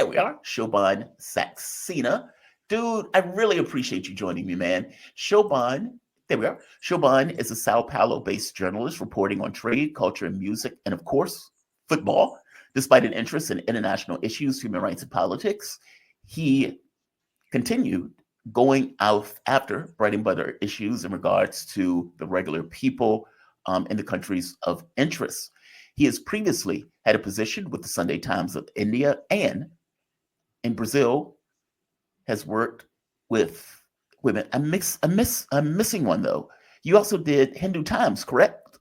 There we are, Shobhan Saxena. Dude, I really appreciate you joining me, man. Shobhan, there we are. Shobhan is a Sao Paulo based journalist reporting on trade, culture, and music, and of course, football. Despite an interest in international issues, human rights, and politics, he continued going out after bread and butter issues in regards to the regular people in the countries of interest. He has previously had a position with the Sunday Times of India and in Brazil has worked with women. I'm missing one though. You also did Hindu Times, correct?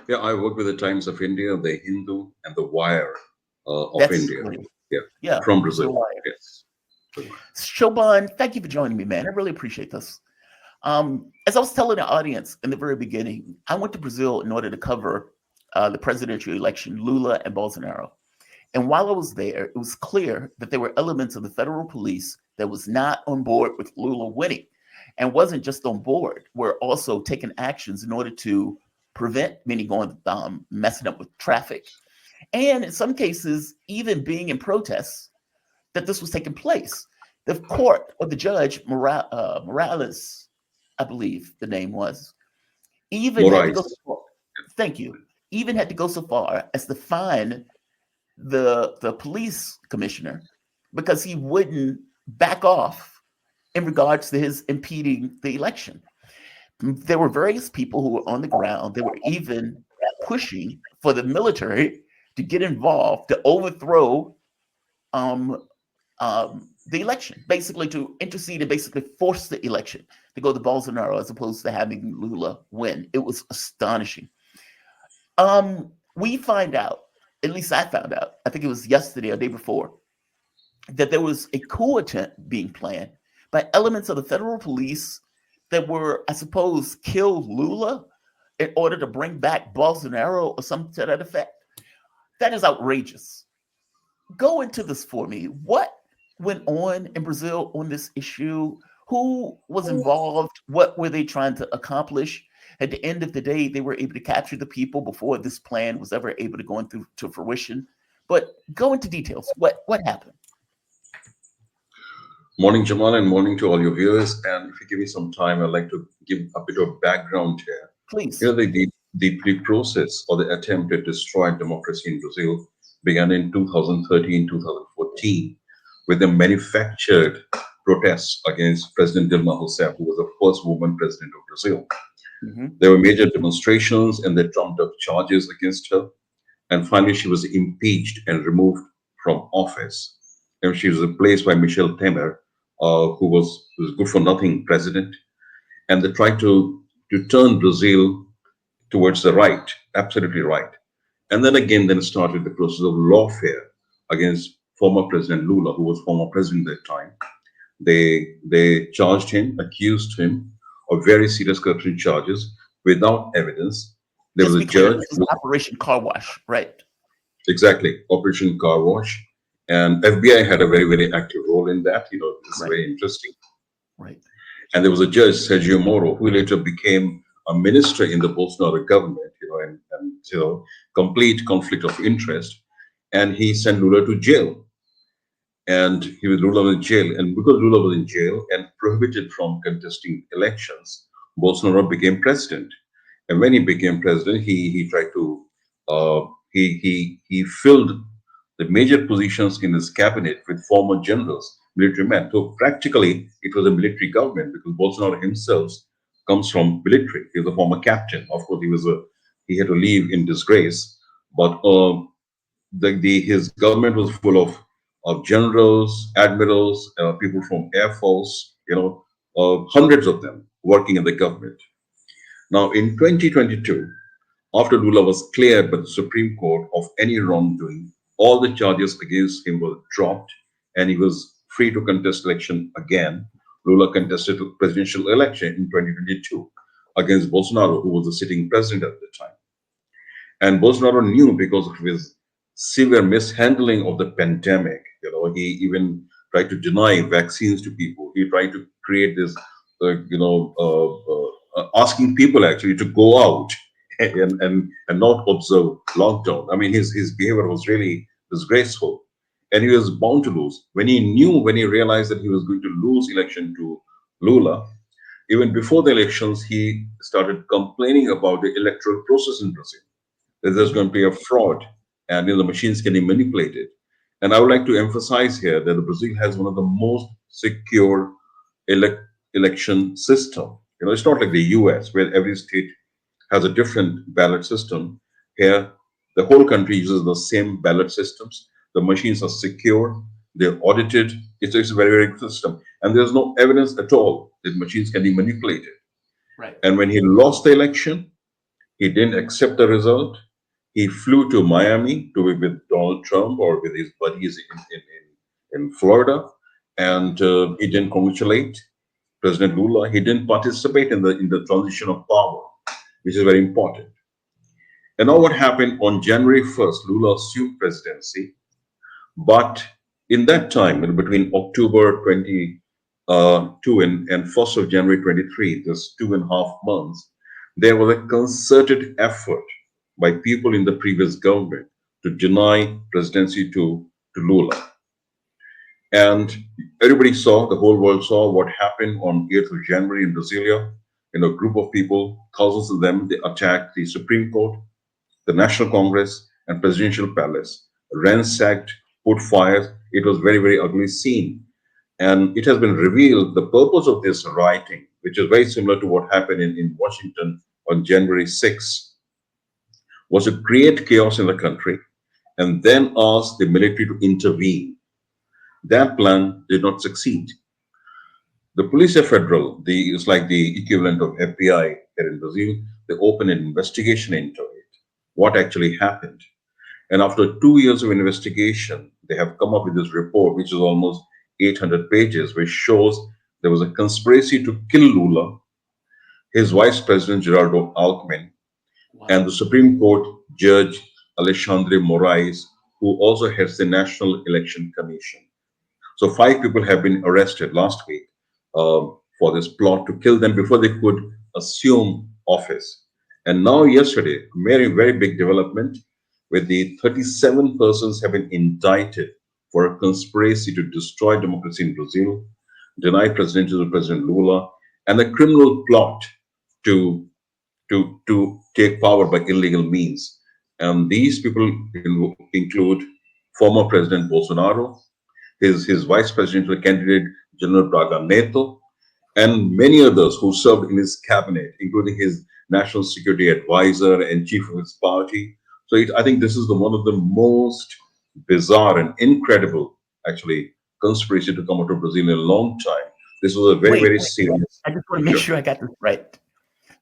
Yeah, I work with the Times of India, the Hindu, and the Wire of That's India. right. Yeah, Yeah, from the Brazil. Wire. Yes. The Wire. Shobhan, thank you for joining me, man. I really appreciate this. As I was telling the audience in the very beginning, I went to Brazil in order to cover the presidential election, Lula and Bolsonaro. And while I was there, it was clear that there were elements of the federal police that was not on board with Lula winning, and wasn't just on board, were also taking actions in order to prevent many going messing up with traffic, and in some cases even being in protests that this was taking place. The court or the judge Morales, I believe the name was, even had to go so Moraes. far. Thank you. Even had to go so far as to fine the police commissioner because he wouldn't back off in regards to his impeding the election. There were various people who were on the ground. They were even pushing for the military to get involved to overthrow um, the election, basically to intercede and basically force the election to go to Bolsonaro as opposed to having Lula win. It was astonishing. We find out, at least I found out, I think it was yesterday or the day before, that there was a coup attempt being planned by elements of the federal police that were, I suppose, kill Lula in order to bring back Bolsonaro or something to that effect. That is outrageous. Go into this for me. What went on in Brazil on this issue? Who was involved? What were they trying to accomplish? At the end of the day, they were able to capture the people before this plan was ever able to go into to fruition. But go into details. What happened? Morning, Jamal, and morning to all your viewers. And if you give me some time, I'd like to give a bit of background here. Please. You know, the process or the attempt to destroy democracy in Brazil began in 2013, 2014 with the manufactured protests against President Dilma Rousseff, who was the first woman president of Brazil. Hmm. There were major demonstrations and they trumped up charges against her. And finally, she was impeached and removed from office. And she was replaced by Michel Temer, who was good for nothing president. And they tried to turn Brazil towards the right, absolutely right. And then again, then started the process of lawfare against former President Lula, who was former president at that time. They charged him, accused him of very serious corruption charges without evidence. There Just was to a be clear, judge, this is Operation Car Wash, right? exactly, Operation Car Wash, and FBI had a very, very active role in that. You know, this is Right, very interesting. right. And there was a judge, Sergio Moro, who later became a minister in the Bolsonaro government, and complete conflict of interest. And he sent Lula to jail. And Lula was in jail. And because Lula was in jail and prohibited from contesting elections, Bolsonaro became president. And when he became president, he tried to he filled the major positions in his cabinet with former generals, military men. So practically, it was a military government because Bolsonaro himself comes from military. He was a former captain. Of course, he had to leave in disgrace, but his government was full of generals, admirals, people from Air Force. Hundreds of them working in the government. Now, in 2022, after Lula was cleared by the Supreme Court of any wrongdoing, all the charges against him were dropped and he was free to contest election again. Lula contested the presidential election in 2022 against Bolsonaro, who was the sitting president at the time. And Bolsonaro knew because of his severe mishandling of the pandemic. He even tried to deny vaccines to people. He tried to create this, asking people actually to go out and not observe lockdown. I mean, his behavior was really disgraceful. and he was bound to lose. When he realized that he was going to lose election to Lula, even before the elections, he started complaining about the electoral process in Brazil, that there's Hmm. going to be a fraud and the machines can be manipulated. And I would like to emphasize here that Brazil has one of the most secure elec election system. It's not like the US where every state has a different ballot system. Here, the whole country uses the same ballot systems. The machines are secure, they're audited. It's a very, very good system. And there's no evidence at all that machines can be manipulated. Right. And when he lost the election, he didn't accept the result. He flew to Miami to be with Donald Trump or with his buddies in Florida, and he didn't congratulate President Lula. He didn't participate in the transition of power, which is very important. And now what happened on January 1st, Lula assumed presidency, but in that time, between October 22 and 1st of January 23, this 2.5 months, there was a concerted effort by people in the previous government to deny presidency to Lula. And everybody saw, the whole world saw what happened on 8th of January in Brasilia. A group of people, thousands of them, they attacked the Supreme Court, the National Congress, and Presidential Palace, ransacked, put fires. It was very, very ugly scene. And it has been revealed the purpose of this rioting, which is very similar to what happened in Washington on January 6th, was to create chaos in the country and then ask the military to intervene. That plan did not succeed. The Polícia Federal, is like the equivalent of FBI here in Brazil. They opened an investigation into it. What actually happened? And after 2 years of investigation, they have come up with this report, which is almost 800 pages, which shows there was a conspiracy to kill Lula, his vice president Gerardo Alckmin, and Wow. the Supreme Court Judge Alexandre Moraes, who also heads the National Election Commission. So 5 people have been arrested last week for this plot to kill them before they could assume office. And now, yesterday, very, very big development where the 37 persons have been indicted for a conspiracy to destroy democracy in Brazil, deny presidency to President Lula, and a criminal plot to to take power by illegal means. And these people include former President Bolsonaro, his vice presidential candidate, General Braga Neto, and many others who served in his cabinet, including his national security advisor and chief of his party. So I think this is one of the most bizarre and incredible, actually, conspiracy to come out of Brazil in a long time. This was a very, Wait, very wait, wait. serious. I just want to make Sure. sure I got this right.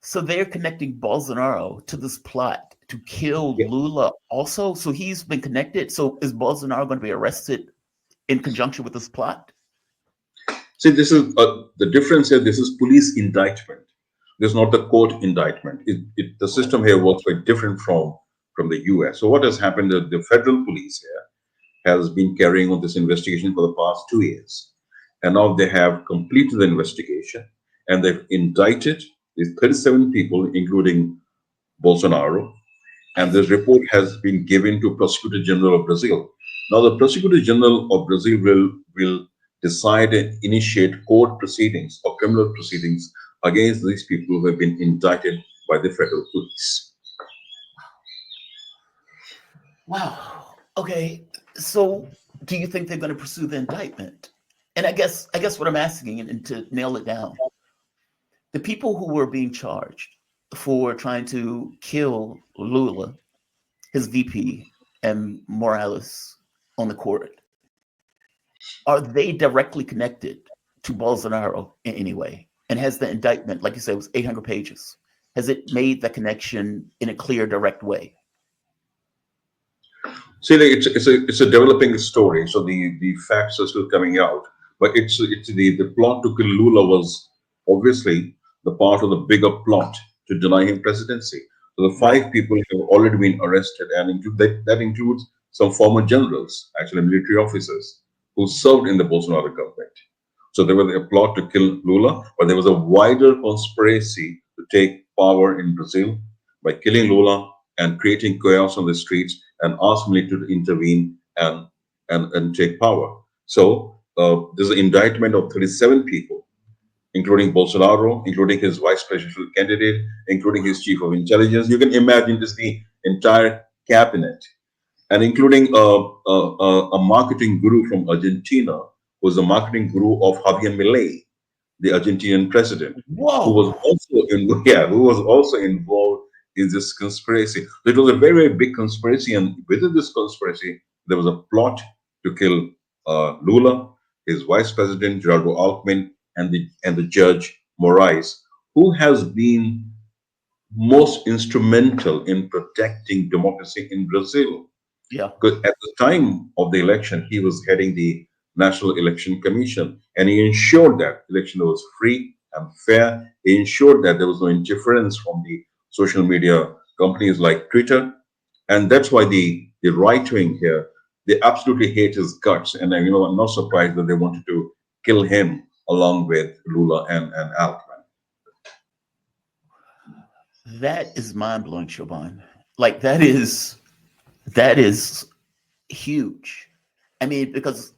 So they're connecting Bolsonaro to this plot to kill Yeah. Lula also. So he's been connected. So is Bolsonaro going to be arrested in conjunction with this plot? See, this is the difference here. This is police indictment. This is not the court indictment. The Okay. system here works very different from the US. So what has happened? The federal police here has been carrying on this investigation for the past 2 years. And now they have completed the investigation and they've indicted these 37 people, including Bolsonaro. I And this see. report has been given to Prosecutor General of Brazil. Now, the Prosecutor General of Brazil will decide and initiate court proceedings or criminal proceedings against these people who have been indicted by the federal police. Wow. Okay. So do you think they're going to pursue the indictment? And I guess what I'm asking, and to nail it down, the people who were being charged for trying to kill Lula, his VP, and Morales on the court, are they directly connected to Bolsonaro in any way? And has the indictment, like you said, it was 800 pages, has it made the connection in a clear, direct way? See, like, it's a developing story, so the facts are still coming out. But it's the plot to kill Lula was obviously the part of the bigger plot to deny him presidency. So the Right. 5 people have already been arrested, and that includes some former generals, actually military officers, who served in the Bolsonaro government. So there was a plot to kill Lula, but there was a wider conspiracy to take power in Brazil by killing Lula and creating chaos on the streets and ask military to intervene and and take power. So there's an indictment of 37 people, including Bolsonaro, including his vice presidential candidate, including his chief of intelligence. You can imagine just the entire cabinet, and including a marketing guru from Argentina, who was the marketing guru of Javier Milei, the Argentinian president, who was Whoa. also who was also involved in this conspiracy. It was a very, very big conspiracy, and within this conspiracy, there was a plot to kill Lula, his vice president Gerardo Alckmin, and the judge Moraes, who has been most instrumental in protecting democracy in Brazil. Yeah. Because at the time of the election, he was heading the National Election Commission, and he ensured that election was free and fair. He ensured that there was no interference from the social media companies like Twitter, and that's why the right wing here, they absolutely hate his guts, and I'm not surprised that they wanted to kill him along with Lula and Alckmin. That is mind blowing, Shobhan. Like that is huge. I mean, because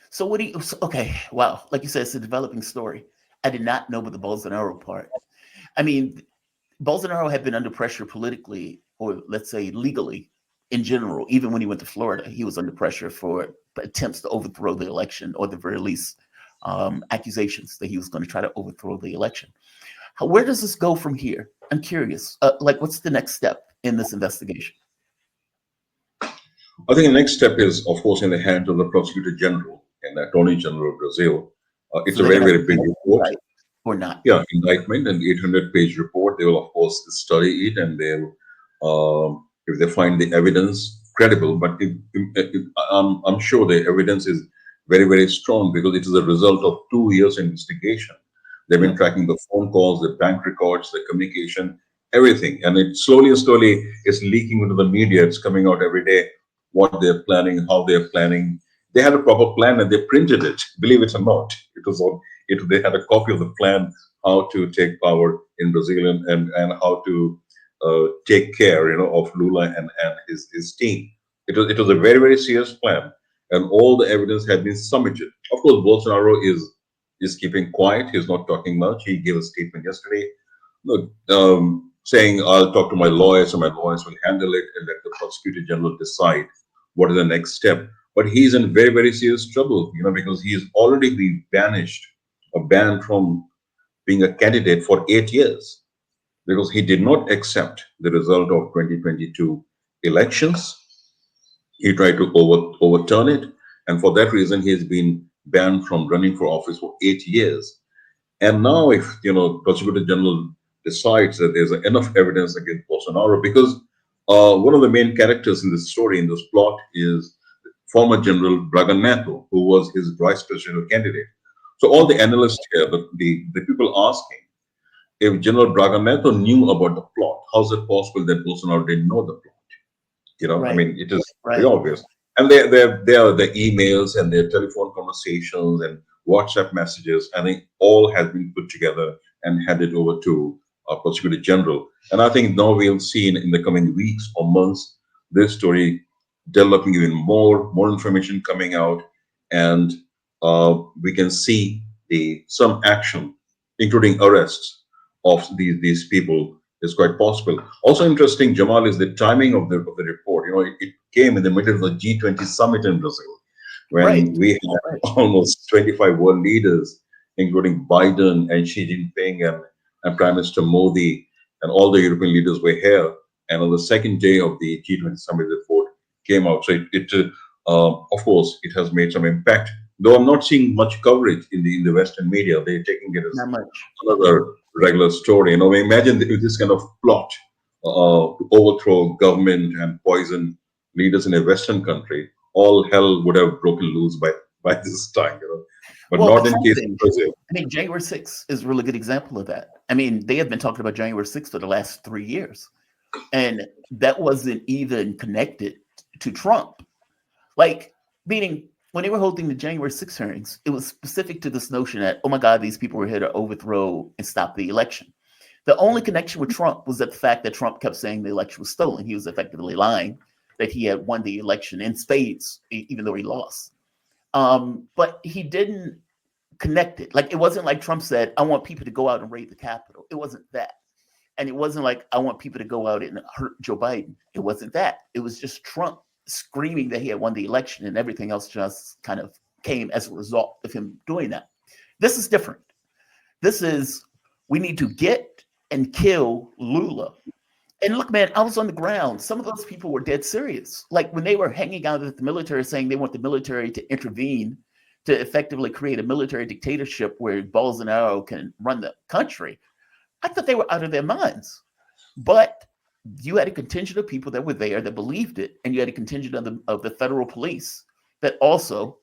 so what do you okay, wow. Like you said, it's a developing story. I did not know about the Bolsonaro part. I mean, Bolsonaro had been under pressure politically, or let's say legally in general. Even when he went to Florida, he was under pressure for attempts to overthrow the election, or at the very least, accusations that he was going to try to overthrow the election. Where does this go from here? I'm curious. Like, what's the next step in this investigation? I think the next step is, of course, in the hands of the Prosecutor General and Attorney General of Brazil. It's So a they're very, going to very have big to report. right or not? Yeah, indictment, an 800-page report. They will, of course, study it, and they'll, if they find the evidence credible, but I'm sure the evidence is very, very strong because it is a result of 2 years investigation. They've been Yeah. tracking the phone calls, the bank records, the communication, everything, and it slowly and slowly is leaking into the media. It's coming out every day what they're planning, how they're planning. They had a proper plan and they printed it. Believe it or not, it was on. They had a copy of the plan how to take power in Brazil, and how to take care, of Lula and his team. It was a very, very serious plan, and all the evidence had been submitted. Of course, Bolsonaro is keeping quiet. He's not talking much. He gave a statement yesterday, look, saying, "I'll talk to my lawyers, and my lawyers will handle it, and let the prosecutor general decide what is the next step." But he's in very, very serious trouble, because he's already been banished, or banned from being a candidate for 8 years because he did not accept the result of 2022 elections. He tried to overturn it, and for that reason, he has been banned from running for office for 8 years. And now, if Prosecutor General decides that there's enough evidence against Bolsonaro, because one of the main characters in this story, in this plot, is former General Braga Neto, who was his vice presidential candidate. So all the Okay. analysts here, the people asking if General Braga Neto knew about the plot, how's it possible that Bolsonaro didn't know the plot? I Right. mean, it is very Right. obvious. And there are the emails and their telephone conversations and WhatsApp messages. I think all has been put together and handed over to Prosecutor General. And I think now we'll see in the coming weeks or months this story developing even more information coming out, and we can see some action, including arrests of these people, is quite possible. Also interesting, Jamal, is the timing of the report. It came in the middle of the G20 summit in Brazil, Right. when we had Right. almost 25 world leaders, including Biden and Xi Jinping and Prime Minister Modi, and all the European leaders were here. And on the second day of the G20 summit, the report came out. So of course, it has made some impact. Though I'm not seeing much coverage in the Western media, they're taking it as Not much. another regular story. Imagine if this kind of plot to overthrow government and poison leaders in a Western country, all hell would have broken loose by this time. But Well, the not in funny case thing, of Brazil. I mean, January 6th is a really good example of that. I mean, they have been talking about January 6th for the last 3 years, and that wasn't even connected to Trump. Like, meaning when they were holding the January 6th hearings, it was specific to this notion that, oh my God, these people were here to overthrow and stop the election. The only connection with Trump was that the fact that Trump kept saying the election was stolen. He was effectively lying that he had won the election in spades, even though he lost. But he didn't connect it. Like, it wasn't like Trump said, I want people to go out and raid the Capitol. It wasn't that. And it wasn't like, I want people to go out and hurt Joe Biden. It wasn't that. It was just Trump screaming that he had won the election, and everything else just kind of came as a result of him doing that. This is different. This is, we need to get and kill Lula. And look, man, I was on the ground. Some of those people were dead serious. Like, when they were hanging out at the military saying they want the military to intervene to effectively create a military dictatorship where Bolsonaro can run the country, I thought they were out of their minds. But you had a contingent of people that were there that believed it, and you had a contingent of the federal police that also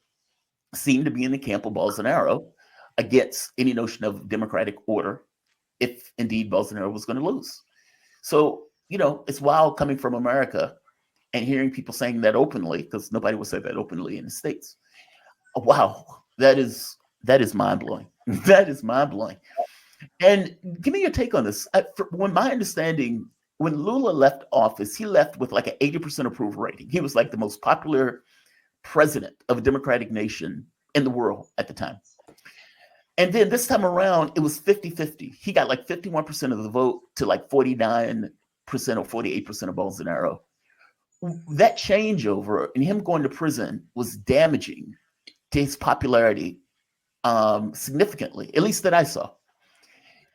seemed to be in the camp of Bolsonaro against any notion of democratic order, if indeed Bolsonaro was going to lose. So, it's wild coming from America and hearing people saying that openly, because nobody would say that openly in the States. Wow, that is mind-blowing. That is mind-blowing. And give me your take on this. When my understanding, when Lula left office, he left with like an 80% approval rating. He was like the most popular president of a democratic nation in the world at the time. And then this time around, it was 50-50. He got like 51% of the vote to like 49% or 48% of Bolsonaro. That changeover and him going to prison was damaging to his popularity significantly, at least that I saw.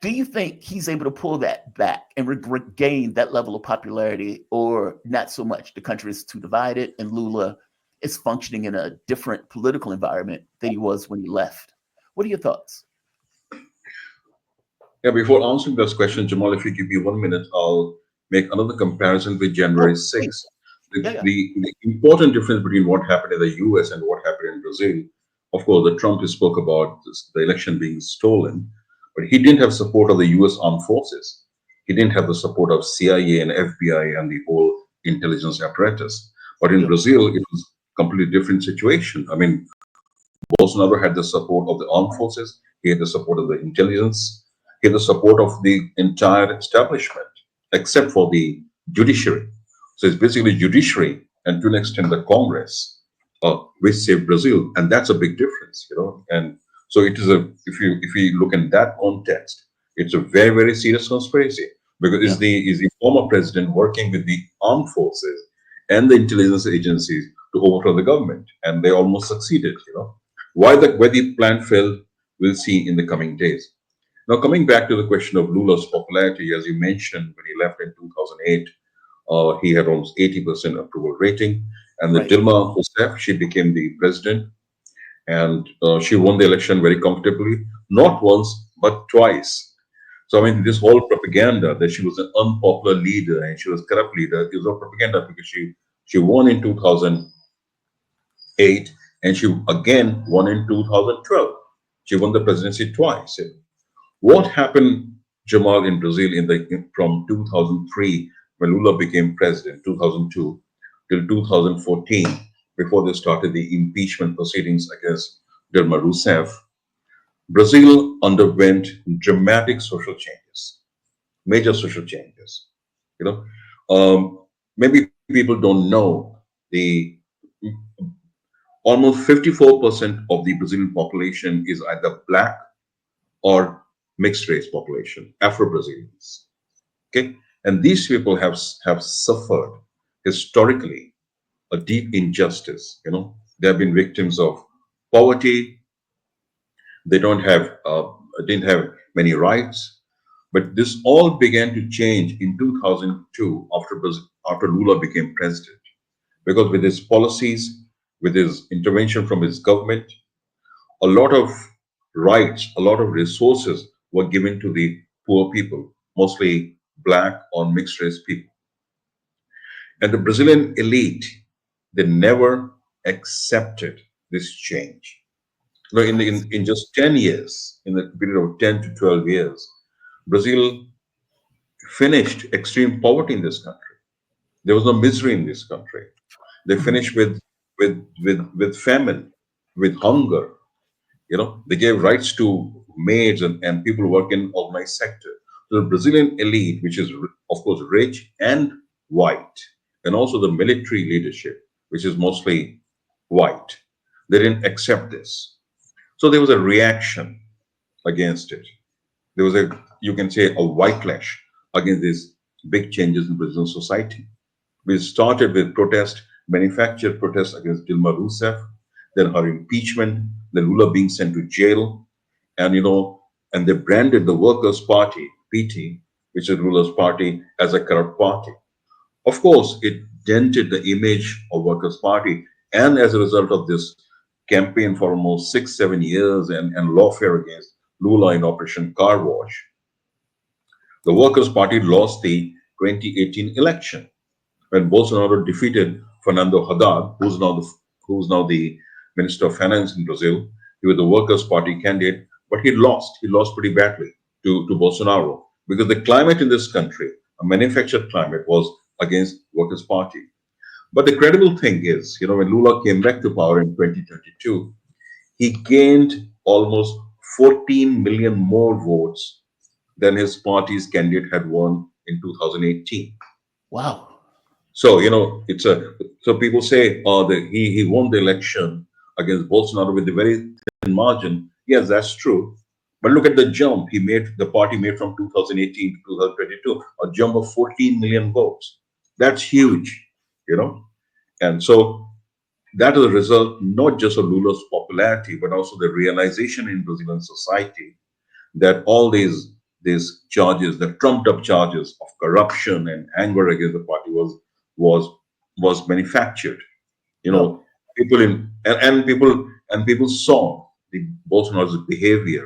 Do you think he's able to pull that back and regain that level of popularity, or not so much? The country is too divided, and Lula is functioning in a different political environment than he was when he left. What are your thoughts? Yeah, before answering this question, Jamal, if you give me 1 minute, I'll make another comparison with January Oh, please. 6th. The, Yeah, yeah, the, the important difference between what happened in the US and what happened in Brazil, of course, the Trump spoke about the election being stolen, but he didn't have support of the US armed forces. He didn't have the support of CIA and FBI and the whole intelligence apparatus. But in yeah, Brazil, it was a completely different situation. I mean, Bolsonaro had the support of the armed forces, he had the support of the intelligence, he had the support of the entire establishment, except for the judiciary. So it's basically judiciary and to an extent the Congress, which saved Brazil, and that's a big difference. And so it is if you look in that context, it's a very serious conspiracy because yeah, is the former president working with the armed forces and the intelligence agencies to overthrow the government, and they almost succeeded. Why the plan failed, we'll see in the coming days. Now, coming back to the question of Lula's popularity, as you mentioned, when he left in 2008, he had almost 80% approval rating. And the right. Dilma Rousseff, she became the president, and she won the election very comfortably, not once, but twice. So, I mean, this whole propaganda that she was an unpopular leader and she was a corrupt leader is all propaganda because she won in 2008 and she again won in 2012. She won the presidency twice. What happened, Jamal, in Brazil from 2003 when Lula became president, 2002 till 2014, before they started the impeachment proceedings against Dilma Rousseff? Brazil underwent dramatic social changes, major social changes. You know, maybe people don't know the almost 54% of the Brazilian population is either black or mixed race population, Afro Brazilians. Okay, and these people have suffered historically a deep injustice. They have been victims of poverty. They don't have didn't have many rights. But this all began to change in 2002 after Lula became president, because with his policies, with his intervention from his government, a lot of rights, a lot of resources were given to the poor people, mostly black or mixed race people. And the Brazilian elite, they never accepted this change. In just 10 years, in the period of 10 to 12 years, Brazil finished extreme poverty in this country. There was no misery in this country. They Mhm. finished with famine, with hunger. They gave rights to maids and people who work in organized sector. So the Brazilian elite, which is of course rich and white, and also the military leadership, which is mostly white. They didn't accept this. So there was a reaction against it. There was a, you can say, a whitelash against these big changes in Brazilian society. We started with protest, manufactured protest against Dilma Rousseff, then her impeachment, then Lula being sent to jail, and and they branded the Workers' Party (PT), which is Lula's party, as a corrupt party. Of course, it dented the image of Workers' Party, and as a result of this campaign for almost 6, 7 years and lawfare against Lula in Operation Car Wash, the Workers' Party lost the 2018 election when Bolsonaro defeated Fernando Haddad, who's now the Minister of Finance in Brazil. He was the Workers' Party candidate, but he lost. He lost pretty badly to Bolsonaro because the climate in this country, a manufactured climate, was against Workers' Party. But the credible thing is, when Lula came back to power in 2022, he gained almost 14 million more votes than his party's candidate had won in 2018. Wow. So it's a so people say, oh, he won the election against Bolsonaro with a very thin margin. Yes, that's true. But look at the jump the party made from 2018 to 2022, a jump of 14 million votes. That's huge, you know. And so that is a result not just of Lula's popularity, but also the realization in Brazilian society that all these charges, the trumped up charges of corruption and anger against the party was was manufactured. You No. know, people in and people saw the Bolsonaro's behavior,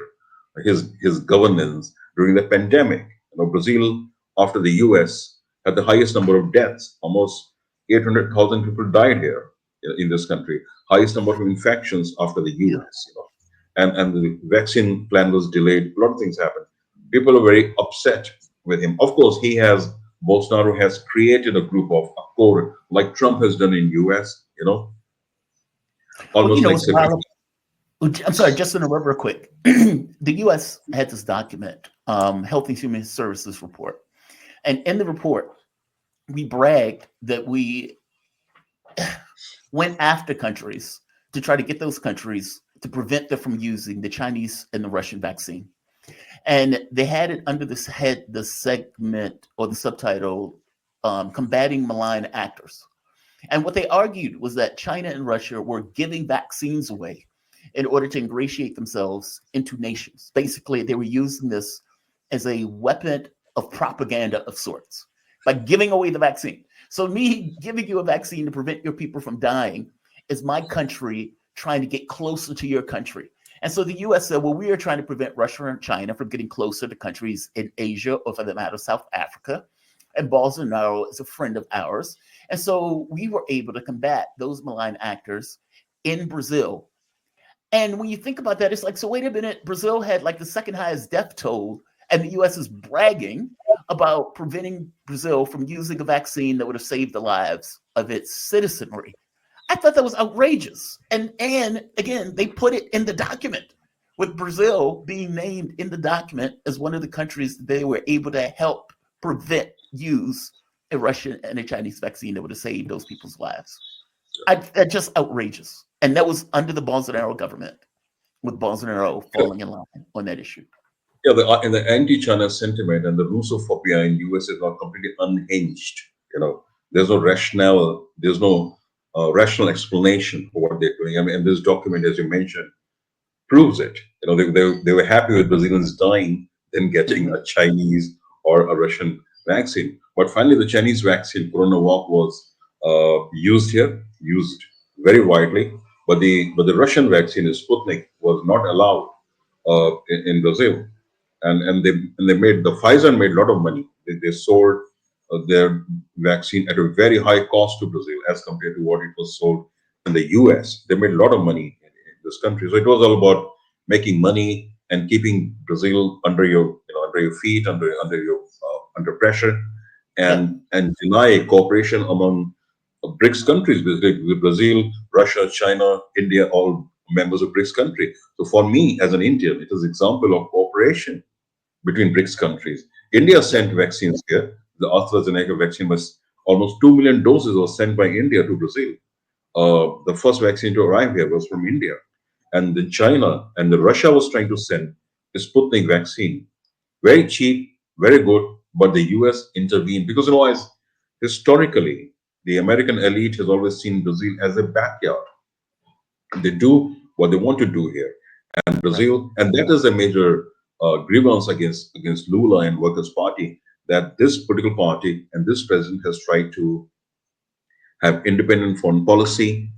his governance during the pandemic. Brazil after the U.S. had the highest number of deaths. Almost 800,000 people died here in this country. Highest number of infections after the Yeah. U.S. And the vaccine plan was delayed. A lot of things happened. People are very upset with him. Of course, Bolsonaro has created a group of a core like Trump has done in U.S. Well, Almost like it's separate. wild. I'm sorry, just to interrupt real quick. The U.S. had this document, Health and Human Services Report. And in the report, we bragged that we went after countries to try to get those countries to prevent them from using the Chinese and the Russian vaccine. And they had it under this head, the segment or the subtitle, Combating Malign Actors. And what they argued was that China and Russia were giving vaccines away in order to ingratiate themselves into nations. Basically, they were using this as a weapon of propaganda of sorts by giving away the vaccine. So, me giving you a vaccine to prevent your people from dying is my country trying to get closer to your country. And so the US said, well, we are trying to prevent Russia and China from getting closer to countries in Asia or, for the matter, South Africa. And Bolsonaro is a friend of ours. And so we were able to combat those malign actors in Brazil. And when you think about that, it's like, so wait a minute, Brazil had like the second highest death toll, and the US is bragging about preventing Brazil from using a vaccine that would have saved the lives of its citizenry. I thought that was outrageous. And again, they put it in the document with Brazil being named in the document as one of the countries they were able to help prevent use a Russian and a Chinese vaccine that would have saved those people's lives. That's just outrageous. And that was under the Bolsonaro government, with Bolsonaro falling in line on that issue. Yeah, and the anti-China sentiment and the Russophobia in US is now completely unhinged. There's no rationale. There's no rational explanation for what they're doing. I mean, and this document, as you mentioned, proves it. They were happy with Brazilians dying than getting Mhm. a Chinese or a Russian vaccine. But finally, the Chinese vaccine, CoronaVac, was used here, used very widely. But the Russian vaccine, Sputnik, was not allowed in Brazil, and they made the Pfizer made a lot of money. They sold their vaccine at a very high cost to Brazil as compared to what it was sold in the U.S. They made a lot of money in this country. So it was all about making money and keeping Brazil under your feet, under pressure, Yeah. and deny cooperation among BRICS countries, basically Brazil, Russia, China, India, all members of BRICS country. So for me, as an Indian, it is an example of cooperation between BRICS countries. India Yeah. sent vaccines here. The AstraZeneca vaccine was Almost 2 million doses were sent by India to Brazil. The first vaccine to arrive here was from India. And then China and the Russia was trying to send a Sputnik vaccine. Very cheap, very good, but the US intervened because otherwise, historically, the American elite has always seen Brazil as a backyard. They do what they want to do here. And Right. Brazil, and that is a major grievance against Lula and Workers' Party, that this political party and this president has tried to have independent foreign policy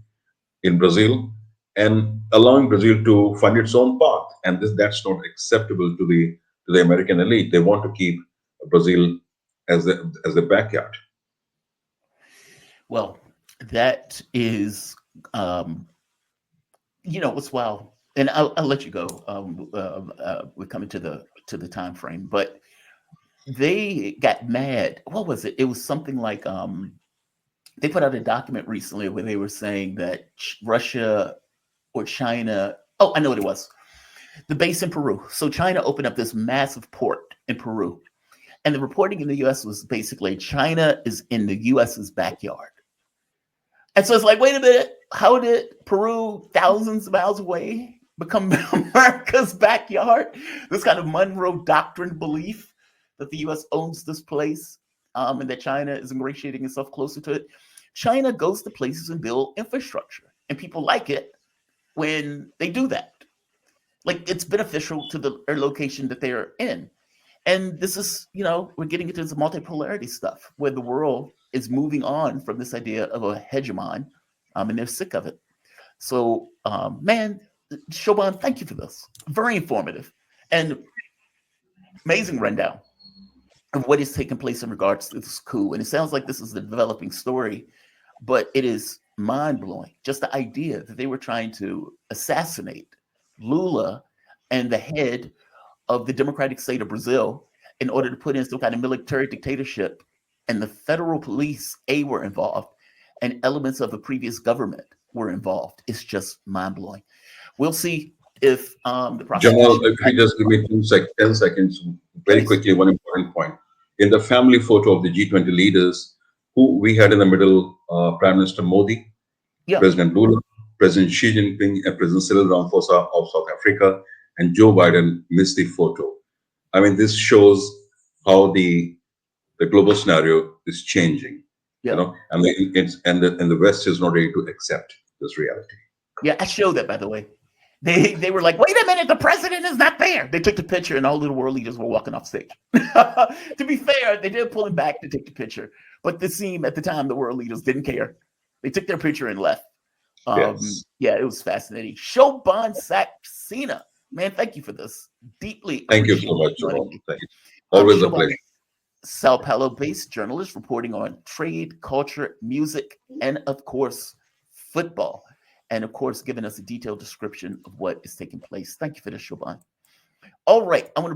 in Brazil and allowing Brazil to find its own path. And that's not acceptable to the American elite. They want to keep Brazil as the backyard. Well, that is, um, what's wild. And I'll let you go. We're coming to the time frame, but they got mad. What was it? It was something like they put out a document recently where they were saying that Russia or China. Oh, I know what it was. The base in Peru. So China opened up this massive port in Peru, and the reporting in the U.S. was basically China is in the U.S.'s backyard. And so it's like, wait a minute, how did Peru, thousands of miles away, become America's backyard? This kind of Monroe Doctrine belief that the US owns this place, and that China is ingratiating itself closer to it. China goes to places and build infrastructure, and people like it when they do that. Like it's beneficial to the location that they're in. And this is, we're getting into this multipolarity stuff where the world is moving on from this idea of a hegemon, and they're sick of it. So, man, Shobhan, thank you for this. Very informative and amazing rundown of what is taking place in regards to this coup. And it sounds like this is a developing story, but it is mind blowing. Just the idea that they were trying to assassinate Lula and the head of the democratic state of Brazil in order to put in some kind of military dictatorship. And the federal police, were involved, and elements of the previous government were involved. It's just mind blowing. We'll see if the Jamal, prosecution. if you just give me 10 seconds, very Please. quickly, one important point. In the family photo of the G20 leaders, who we had in the middle, Prime Minister Modi, Yeah. President Lula, President Xi Jinping, and President Cyril Ramaphosa of South Africa, and Joe Biden missed the photo. I mean, this shows how the global scenario is changing, Yeah. and the West is not ready to accept this reality. Yeah. I showed that, by the way. They were like, wait a minute, the president is not there. They took the picture, and all the world leaders were walking off stage. To be fair, they did pull him back to take the picture, but it seemed at the time the world leaders didn't care. They took their picture and left. Yes. Yeah, it was fascinating. Shobhan Saxena, man, thank you for this. Deeply Thank you so appreciate you much, joining Jamal. me. Thank you. Always a Shobhan, pleasure. Sao Paulo-based journalist reporting on trade, culture, music, and of course, football. And of course, giving us a detailed description of what is taking place. Thank you for this, Shobhan. All right, I want to bring